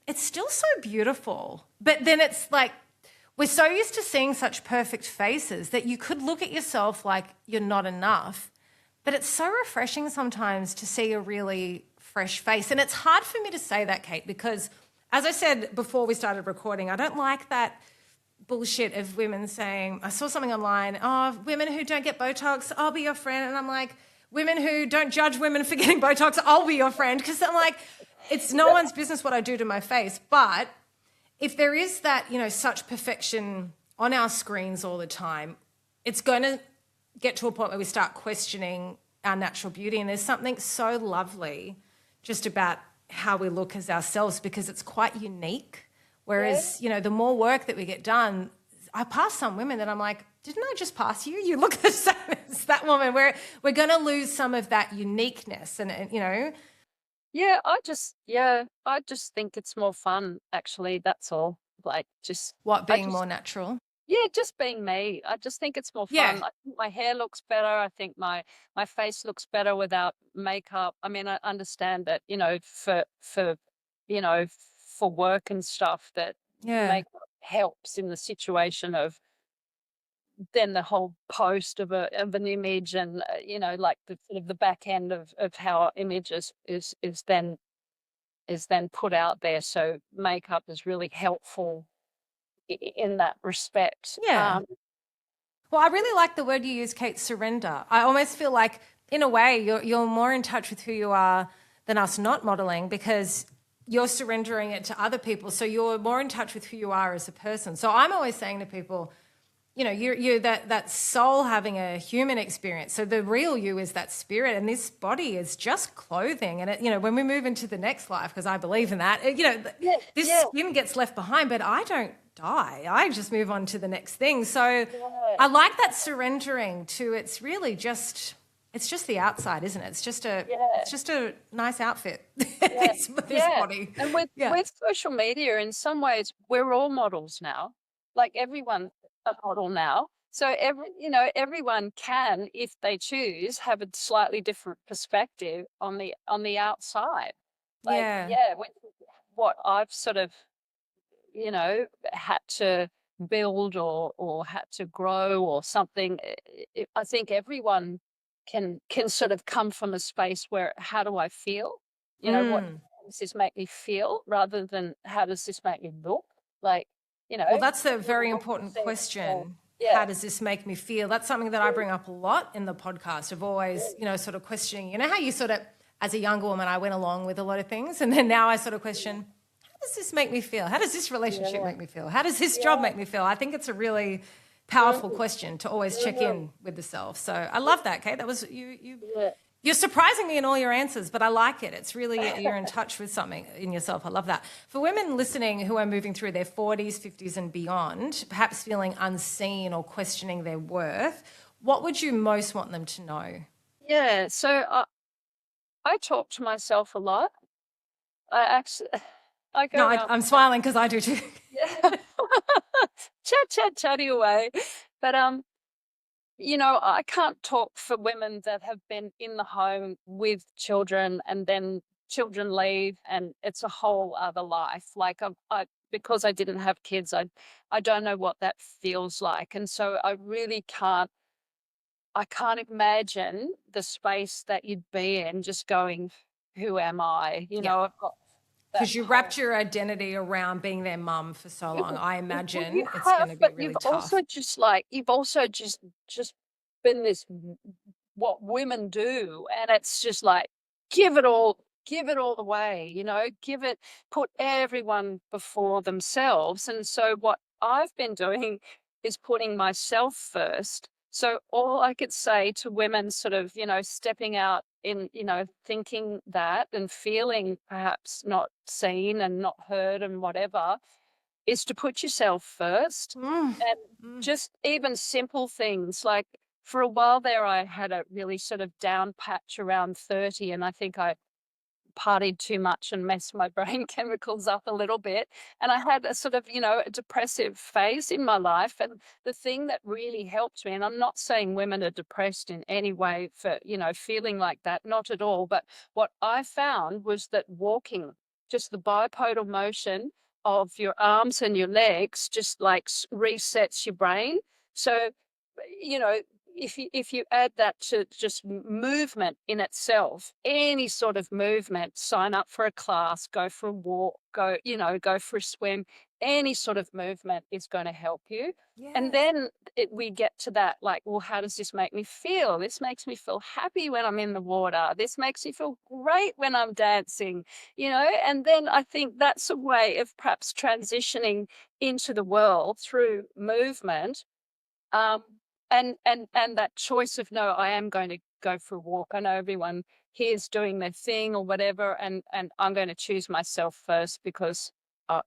it's still so beautiful. But then it's like, we're so used to seeing such perfect faces that you could look at yourself like you're not enough. But it's so refreshing sometimes to see a really fresh face. And it's hard for me to say that, Kate, because as I said before we started recording, I don't like that bullshit of women saying, I saw something online, oh, women who don't get Botox, I'll be your friend. And I'm like, women who don't judge women for getting Botox, I'll be your friend. Because I'm like, it's no one's business what I do to my face. But if there is that, such perfection on our screens all the time, it's going to get to a point where we start questioning our natural beauty. And there's something so lovely just about how we look as ourselves because it's quite unique. Whereas, the more work that we get done, I pass some women that I'm like, didn't I just pass you? You look the same as that woman. We're going to lose some of that uniqueness and. Yeah, I just think it's more fun, actually. That's all. Like, just being more natural? Yeah, just being me. I just think it's more fun. Yeah. I think my hair looks better. I think my face looks better without makeup. I mean, I understand that, for work and stuff that makeup helps in the situation of then the whole post of an image and like the sort of the back end of how our image is then put out there. So makeup is really helpful in that respect. Yeah. Well, I really like the word you use, Kate, surrender. I almost feel like, in a way, you're more in touch with who you are than us not modeling because you're surrendering it to other people. So you're more in touch with who you are as a person. So I'm always saying to people, you're that soul having a human experience. So the real you is that spirit, and this body is just clothing. And it, when we move into the next life, because I believe in that, this skin gets left behind, but I don't die. I just move on to the next thing. So I like that surrendering to it's just the outside, isn't it? It's just a nice outfit. this body. And with social media, in some ways, we're all models now. Like everyone's a model now. So everyone can, if they choose, have a slightly different perspective on the outside. Like, what I've sort of, had to build or had to grow or something. I think everyone can sort of come from a space where, how do I feel? What does this make me feel, rather than how does this make me look? Like, Well, that's a very important question. How does this make me feel? That's something that I bring up a lot in the podcast of always, sort of questioning, how you sort of, as a younger woman, I went along with a lot of things. And then now I sort of question, how does this make me feel? How does this relationship make me feel? How does this job make me feel? I think it's a really powerful question to always check in with the self. So I love that, Kate. That was you're surprising me in all your answers, but I like it. It's really, you're in touch with something in yourself. I love that. For women listening who are moving through their 40s, 50s and beyond, perhaps feeling unseen or questioning their worth, what would you most want them to know? Yeah, so I talk to myself a lot. I'm smiling because I do too. Yeah. Chatty away. But I can't talk for women that have been in the home with children and then children leave and it's a whole other life. Like because I didn't have kids, I don't know what that feels like. And so I really can't imagine the space that you'd be in just going, who am I? I've got, because you wrapped your identity around being their mum for so long. I imagine it's going to be really tough. You've also just been this, what women do, and it's just like, give it all the way, put everyone before themselves. And so what I've been doing is putting myself first So all I could say to women sort of, stepping out in, thinking that and feeling perhaps not seen and not heard and whatever, is to put yourself first. Mm, And mm. just even simple things like, for a while there, I had a really sort of down patch around 30, and I think I partied too much and messed my brain chemicals up a little bit. And I had a sort of, a depressive phase in my life. And the thing that really helped me, and I'm not saying women are depressed in any way for, feeling like that, not at all. But what I found was that walking, just the bipodal motion of your arms and your legs, just like resets your brain. So, you know, if you add that to just movement in itself, any sort of movement, sign up for a class, go for a walk, go for a swim, any sort of movement is going to help you. And Yes. then we get to that, like, well, how does this make me feel? This makes me feel happy when I'm in the water. This makes me feel great when I'm dancing, and then I think that's a way of perhaps transitioning into the world through movement. Um, and that choice of, no, I am going to go for a walk. I know everyone here is doing their thing or whatever, and I'm going to choose myself first because, I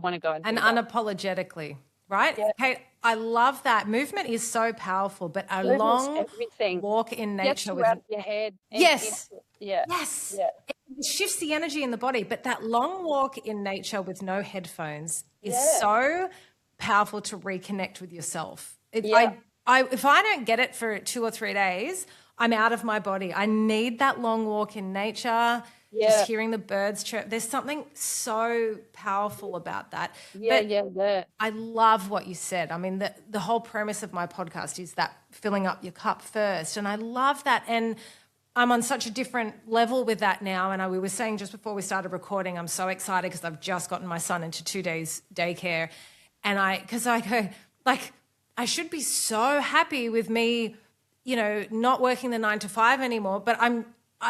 want to go and And do that. unapologetically, right? Yeah, Kate, I love that. Movement is so powerful, but a movement's long everything. walk in Gets nature you with, out of your head and into, yes, yeah, yes, yeah, it shifts the energy in the body. But that long walk in nature with no headphones is yeah, so powerful to reconnect with yourself. yeah, If I don't get it for 2 or 3 days, I'm out of my body. I need that long walk in nature, just yeah, hearing the birds chirp. There's something so powerful about that. yeah, But yeah, yeah, I love what you said. I mean, the whole premise of my podcast is that filling up your cup first. And I love that. And I'm on such a different level with that now. And we were saying just before we started recording, I'm so excited because I've just gotten my son into 2 days daycare. And because I go, like, I should be so happy with me, not working the 9 to 5 anymore. But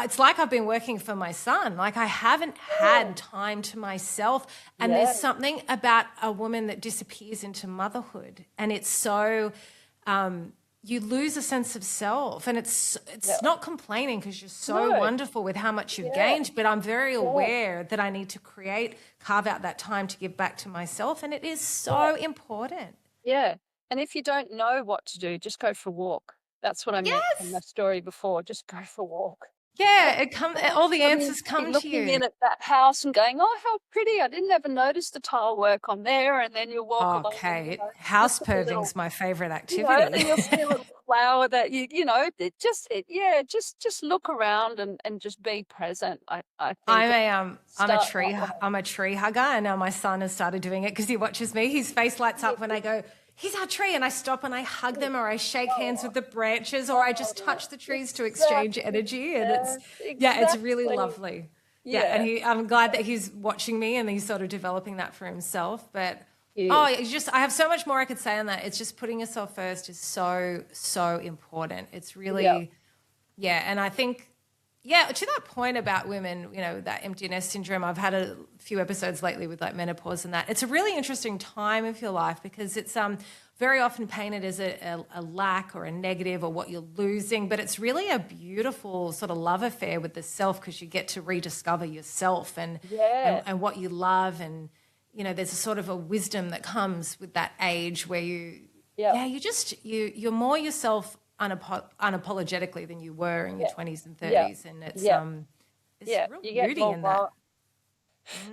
it's like I've been working for my son. Like I haven't had time to myself. And there's yeah, something about a woman that disappears into motherhood. And it's so, you lose a sense of self. And it's yeah. not complaining because you're so No, wonderful with how much you've yeah, gained. But I'm very yeah, aware that I need to carve out that time to give back to myself. And it is yeah. so important. Yeah. And if you don't know what to do, just go for a walk. That's what I meant from the Yes. story before. Just go for a walk. Yeah. All of All a the sudden, answers you're come to looking you. in at that house and going, oh, how pretty. I didn't ever notice the tile work on there. And then you walk Oh, along and, Kate, you'll house see a little, purging's my favorite activity. and you'll see a little flower that just look around and just be present. I think start that way. I'm a tree hugger, and now my son has started doing it because he watches me. His face lights up when I go, he's our tree, and I stop and I hug them, or I shake hands with the branches, or I just touch the trees to exchange Exactly. energy, and Yeah, it's really exactly. lovely. Yeah, and Yeah. I'm glad that he's watching me and he's sort of developing that for himself. But Yeah. I have so much more I could say on that. It's just putting yourself first is so, so important. It's Yeah. really, yeah. And I think, to that point about women, that empty nest syndrome, I've had a few episodes lately with like menopause and that. It's a really interesting time of your life because it's very often painted as a lack or a negative or what you're losing, but it's really a beautiful sort of love affair with the self because you get to rediscover yourself and, Yeah. and what you love. And, there's a sort of a wisdom that comes with that age where Yeah. you're more yourself unapologetically than you were in your Yeah. 20s and Yeah. 30s, and it's Yeah. there's Yeah. real You get beauty more in that. wild.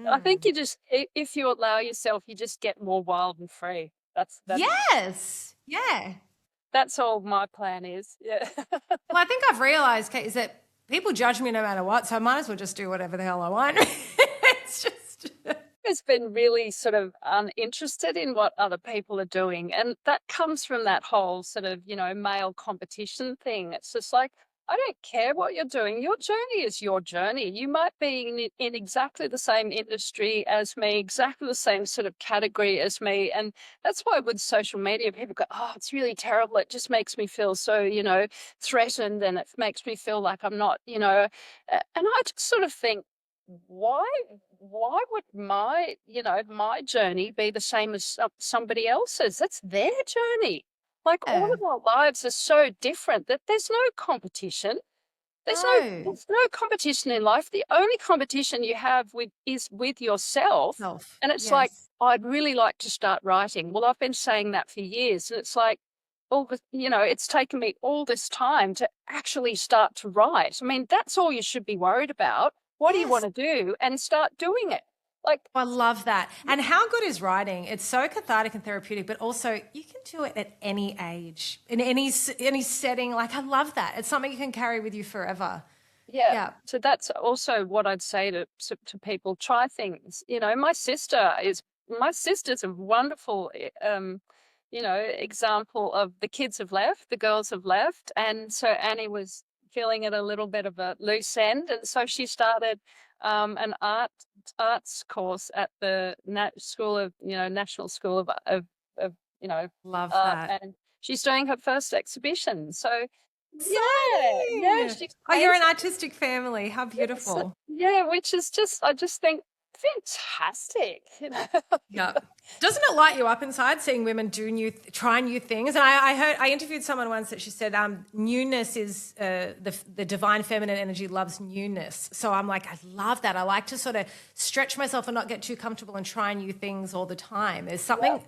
I think you just, if you allow yourself, you just get more wild and free. Yes, yeah. That's all my plan is. Yeah. Well, I think I've realised, Kate, is that people judge me no matter what, so I might as well just do whatever the hell I want. It's just Has been really sort of uninterested in what other people are doing. And that comes from that whole sort of, male competition thing. It's just like, I don't care what you're doing. Your journey is your journey. You might be in exactly the same industry as me, exactly the same sort of category as me. And that's why with social media, people go, oh, it's really terrible. It just makes me feel so, threatened, and it makes me feel like I'm not, and I just sort of think, why would my journey be the same as somebody else's? That's their journey. Like all Yeah. of our lives are so different that there's no competition. No. There's no competition in life. The only competition you have is with yourself. Self. And it's like, Yes. I'd really like to start writing. Well, I've been saying that for years. And it's like, it's taken me all this time to actually start to write. I mean, that's all you should be worried about. What do you want Yes. to do? And start doing it. Like, I love that. And how good is writing? It's so cathartic and therapeutic, but also you can do it at any age, in any setting. Like, I love that. It's something you can carry with you forever. yeah. Yeah. So that's also what I'd say to people. Try things. My sister's a wonderful example of the kids have left, the girls have left. And so Annie was feeling at a little bit of a loose end. And so she started an arts course at the National School of Love Art. that. And she's doing her first exhibition. So yeah, Exciting. she's Oh, you're an amazing. artistic family. How So, beautiful. yeah, which is I just think fantastic. Yeah. Doesn't it light you up inside seeing women try new things? And I interviewed someone once that she said newness is the divine feminine energy loves newness. So I'm like, I love that. I like to sort of stretch myself and not get too comfortable and try new things all the time. There's something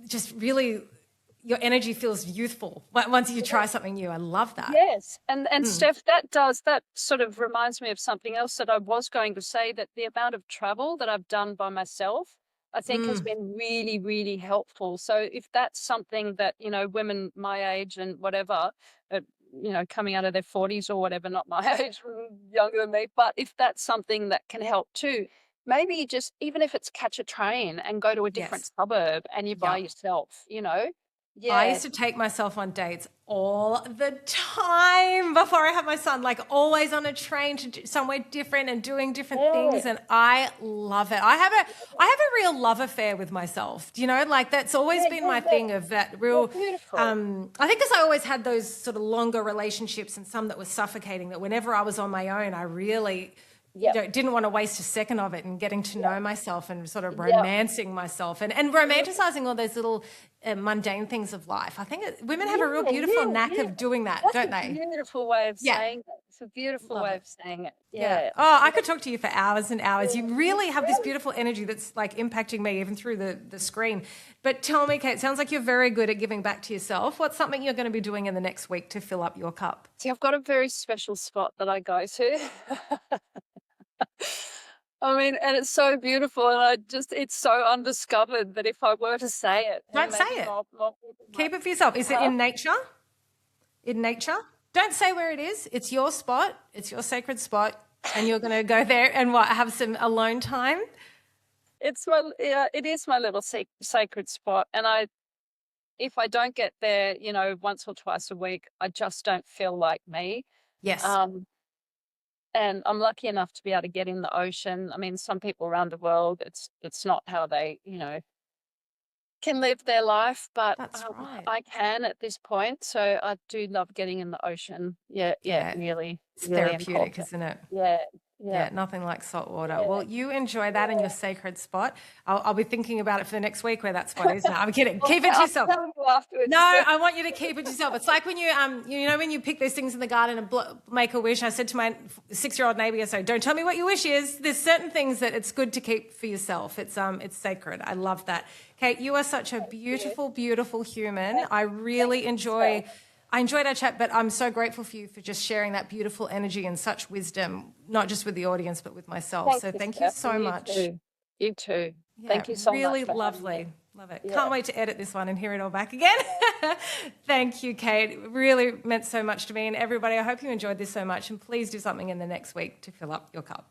just really, your energy feels youthful once you try something new. I love that. Yes. And Steph, that sort of reminds me of something else that I was going to say, that the amount of travel that I've done by myself, I think has been really, really helpful. So if that's something that, women my age and whatever, coming out of their 40s or whatever, not my age, younger than me, but if that's something that can help too, maybe you just, even if it's catch a train and go to a different Yes. suburb and you by Yep. yourself, I Yeah. used to take myself on dates all the time before I had my son, like always on a train to somewhere different and doing different things. And I love it. I have a real love affair with myself. Do you know, like that's always been my thing of that real, Beautiful. I think because I always had those sort of longer relationships and some that were suffocating, that whenever I was on my own, I really didn't want to waste a second of it and getting to know myself and sort of romancing myself and romanticizing all those little mundane things of life. I think women have a real beautiful knack of doing that, don't That's they? a beautiful way of Yeah. saying it. It's a beautiful Love way it. of saying it. Yeah. Yeah. Oh, I could talk to you for hours and hours. You really have this beautiful energy that's like impacting me even through the screen. But tell me, Kate, it sounds like you're very good at giving back to yourself. What's something you're going to be doing in the next week to fill up your cup? See, I've got a very special spot that I go to. I mean, and it's so beautiful, and it's so undiscovered that if I were to say it, Don't say maybe it. more people Keep might. it for yourself. Is it in nature? In nature? Don't say where it is. It's your spot. It's your sacred spot. And you're going to go there and have some alone time? It is my little sacred spot, and if I don't get there, once or twice a week, I just don't feel like me. Yes. And I'm lucky enough to be able to get in the ocean. I mean, some people around the world, it's not how they, can live their life, but That's right. I can at this point. So I do love getting in the ocean. Yeah, really. It's really therapeutic, isn't it? Yeah. Nothing like salt water. Well, you enjoy that in your sacred spot. I'll be thinking about it for the next week where that spot is. No, I'm kidding. Keep it to yourself. I'll tell you afterwards. No, I want you to keep it to yourself. It's like when when you pick those things in the garden and make a wish. I said to my 6-year-old neighbour, so don't tell me what your wish is. There's certain things that it's good to keep for yourself. It's sacred. I love that. Kate, you are such a beautiful, beautiful human. I really enjoyed our chat, but I'm so grateful for you for just sharing that beautiful energy and such wisdom, not just with the audience, but with myself. Thank you so much. You too. Yeah, Thank you so much. Really for lovely. Love it. Yeah. Can't wait to edit this one and hear it all back again. Thank you, Kate. It really meant so much to me and everybody. I hope you enjoyed this so much, and please do something in the next week to fill up your cup.